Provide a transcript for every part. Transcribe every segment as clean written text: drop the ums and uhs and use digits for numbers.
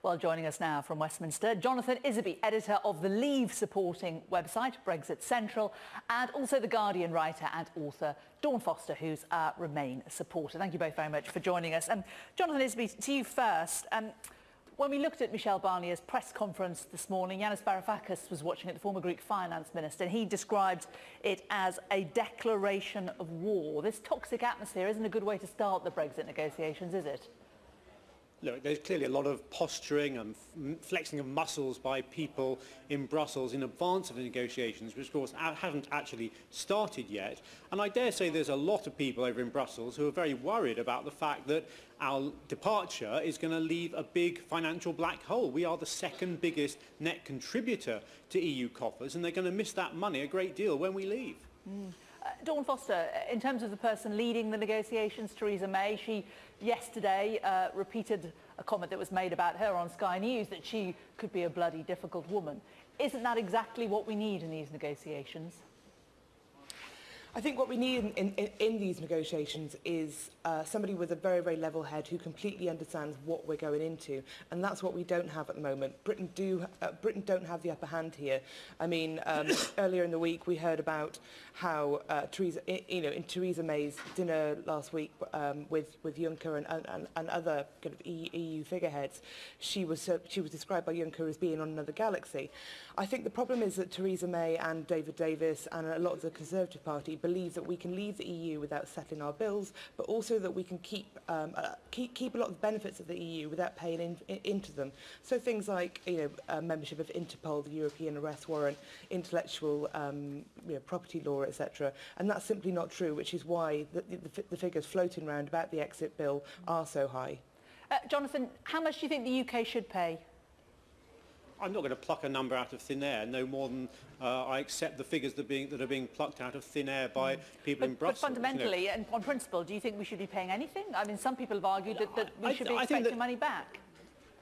Well, joining us now from Westminster, Jonathan Isaby, editor of the Leave-supporting website, BrexitCentral, and also The Guardian writer and author Dawn Foster, who's a Remain supporter. Thank you both very much for joining us. Jonathan Isaby, to you first. When we looked at Michel Barnier's press conference this morning, Yanis Varoufakis was watching it, the former Greek finance minister, and he described it as a declaration of war. This toxic atmosphere isn't a good way to start the Brexit negotiations, is it? Look, there's clearly a lot of posturing and flexing of muscles by people in Brussels in advance of the negotiations, which of course haven't actually started yet. And I dare say there's a lot of people over in Brussels who are very worried about the fact that our departure is going to leave a big financial black hole. We are the second biggest net contributor to EU coffers, and they're going to miss that money a great deal when we leave. Dawn Foster, in terms of the person leading the negotiations, Theresa May, she yesterday repeated a comment that was made about her on Sky News, that she could be a bloody difficult woman. Isn't that exactly what we need in these negotiations? I think what we need in these negotiations is somebody with a very, very level head who completely understands what we're going into, and that's what we don't have at the moment. Britain don't have the upper hand here. I mean, earlier in the week we heard about how in Theresa May's dinner last week with Juncker and other kind of EU figureheads, she was described by Juncker as being on another galaxy. I think the problem is that Theresa May and David Davis and a lot of the Conservative Party believe that we can leave the EU without settling our bills, but also that we can keep a lot of the benefits of the EU without paying into them. So things like membership of Interpol, the European arrest warrant, intellectual property law, etc. And that's simply not true, which is why the figures floating around about the exit bill are so high. Jonathan, how much do you think the UK should pay? I'm not going to pluck a number out of thin air, no more than I accept the figures that are being plucked out of thin air by people in Brussels. But fundamentally, and on principle, do you think we should be paying anything? I mean, some people have argued that we should be expecting money back.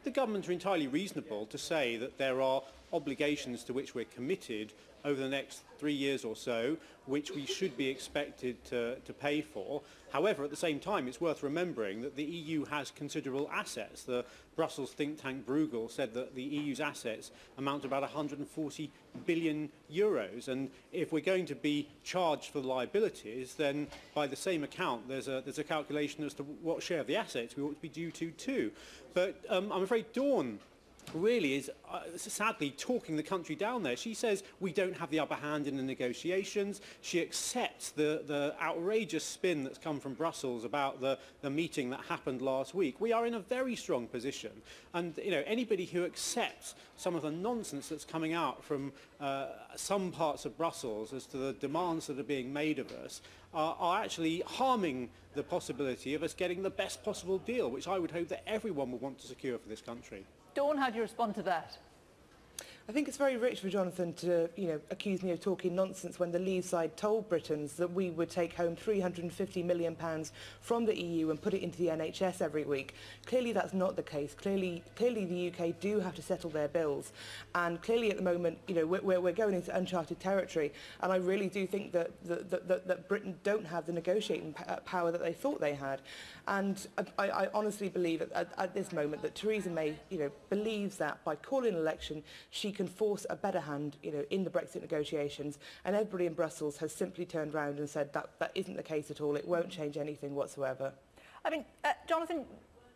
The governments are entirely reasonable to say that there are obligations to which we're committed over the next 3 years or so, which we should be expected to pay for. However, at the same time, it's worth remembering that the EU has considerable assets. The Brussels think tank Bruegel said that the EU's assets amount to about 140 billion euros. And if we're going to be charged for the liabilities, then by the same account, there's a calculation as to what share of the assets we ought to be due to too. But I'm afraid Dawn really is sadly talking the country down there. She says we don't have the upper hand in the negotiations. She accepts the outrageous spin that's come from Brussels about the meeting that happened last week. We are in a very strong position, and anybody who accepts some of the nonsense that's coming out from some parts of Brussels as to the demands that are being made of us are actually harming the possibility of us getting the best possible deal, which I would hope that everyone would want to secure for this country. Dawn, how do you respond to that? I think it's very rich for Jonathan to, accuse me of talking nonsense when the Leave side told Britons that we would take home £350 million from the EU and put it into the NHS every week. Clearly that's not the case. Clearly the UK do have to settle their bills. And clearly at the moment, we're going into uncharted territory. And I really do think that Britain don't have the negotiating power that they thought they had. And I honestly believe at this moment that Theresa May, believes that by calling an election, she can force a better hand, in the Brexit negotiations, and everybody in Brussels has simply turned around and said that isn't the case at all. It won't change anything whatsoever. I mean, Jonathan,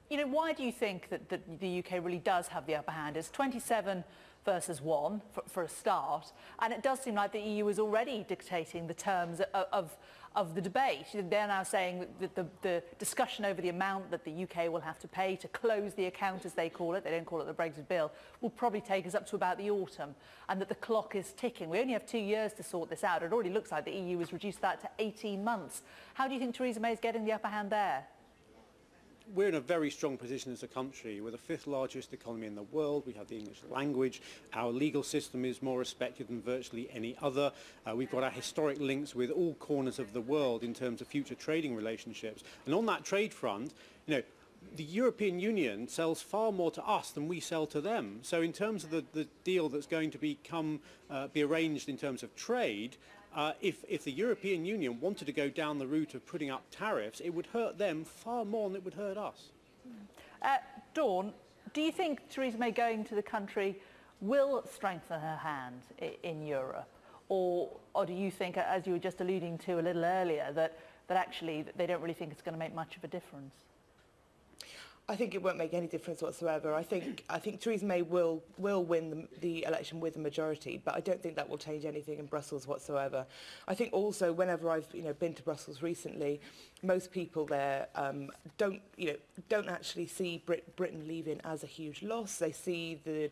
why do you think that the UK really does have the upper hand? It's 27 versus 1 for a start, and it does seem like the EU is already dictating the terms of the debate. They're now saying that the discussion over the amount that the UK will have to pay to close the account, as they call it, they don't call it the Brexit bill, will probably take us up to about the autumn, and that the clock is ticking. We only have 2 years to sort this out. It already looks like the EU has reduced that to 18 months. How do you think Theresa May is getting the upper hand there? We're in a very strong position as a country. We're the 5th largest economy in the world. We have the English language. Our legal system is more respected than virtually any other. We've got our historic links with all corners of the world in terms of future trading relationships. And on that trade front, the European Union sells far more to us than we sell to them. So in terms of the deal that's going to be arranged in terms of trade, if the European Union wanted to go down the route of putting up tariffs, it would hurt them far more than it would hurt us. Dawn, Do you think Theresa May going to the country will strengthen her hand in Europe? Or do you think, as you were just alluding to a little earlier, that actually they don't really think it's going to make much of a difference? I think it won't make any difference whatsoever. I think Theresa May will win the election with a majority, but I don't think that will change anything in Brussels whatsoever. I think also whenever I've been to Brussels recently, most people there don't actually see Britain leaving as a huge loss. They see the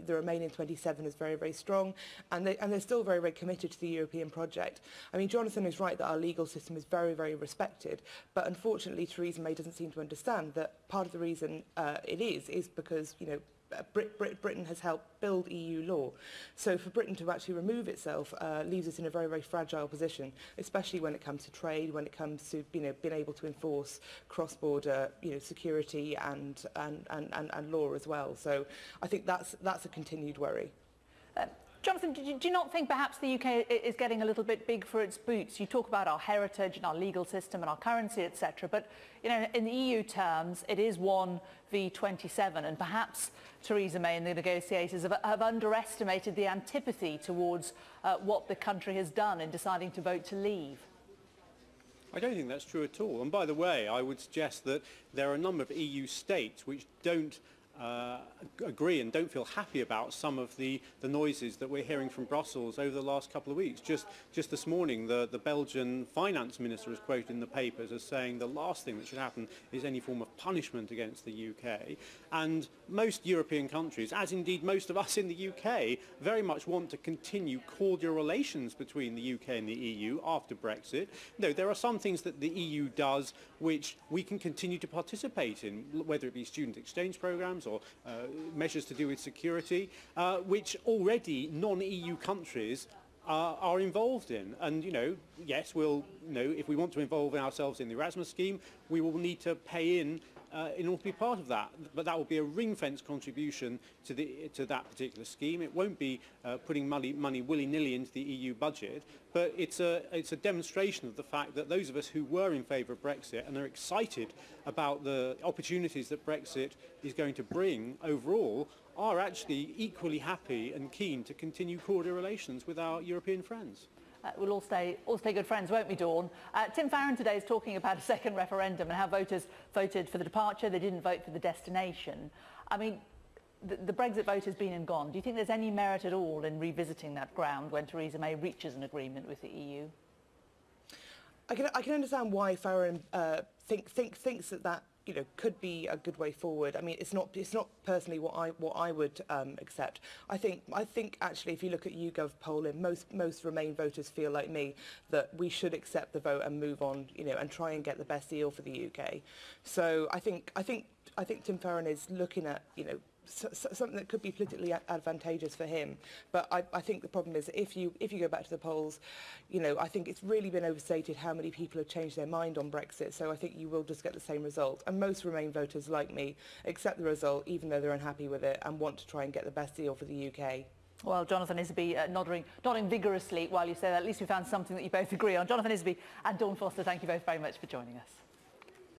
remaining 27 as very, very strong, and they're still very, very committed to the European project. I mean, Jonathan is right that our legal system is very, very respected, but unfortunately Theresa May doesn't seem to understand that part of the reason it is because Britain has helped build EU law. So for Britain to actually remove itself leaves us in a very, very fragile position, especially when it comes to trade, when it comes to being able to enforce cross-border security and law as well. So I think that's a continued worry. Jonathan, do you not think perhaps the UK is getting a little bit big for its boots? You talk about our heritage and our legal system and our currency, etc. But in the EU terms, it is 1 v 27, and perhaps Theresa May and the negotiators have underestimated the antipathy towards what the country has done in deciding to vote to leave. I don't think that's true at all. And by the way, I would suggest that there are a number of EU states which don't agree and don't feel happy about some of the noises that we're hearing from Brussels over the last couple of weeks. Just this morning, the Belgian finance minister was quoted in the papers as saying the last thing that should happen is any form of punishment against the UK. And most European countries, as indeed most of us in the UK, very much want to continue cordial relations between the UK and the EU after Brexit. No, there are some things that the EU does which we can continue to participate in, whether it be student exchange programmes or measures to do with security, which already non-EU countries are involved in. And, yes, if we want to involve ourselves in the Erasmus scheme, we will need to pay in order to be part of that. But that will be a ring-fence contribution to that particular scheme. It won't be putting money willy-nilly into the EU budget, but it's a demonstration of the fact that those of us who were in favour of Brexit and are excited about the opportunities that Brexit is going to bring overall are actually equally happy and keen to continue cordial relations with our European friends. We'll all stay good friends, won't we, Dawn? Tim Farron today is talking about a second referendum and how voters voted for the departure, they didn't vote for the destination. I mean, the Brexit vote has been and gone. Do you think there's any merit at all in revisiting that ground when Theresa May reaches an agreement with the EU? I can understand why Farron thinks that could be a good way forward. I mean, it's not personally what I would accept. I think actually, if you look at YouGov polling, most Remain voters feel like me that we should accept the vote and move on, and try and get the best deal for the UK. So I think Tim Farron is looking at something that could be politically advantageous for him. But I think the problem is if you go back to the polls, I think it's really been overstated how many people have changed their mind on Brexit. So I think you will just get the same result. And most Remain voters, like me, accept the result even though they're unhappy with it and want to try and get the best deal for the UK. Well, Jonathan Isaby nodding vigorously while you say that. At least we found something that you both agree on. Jonathan Isaby and Dawn Foster, thank you both very much for joining us.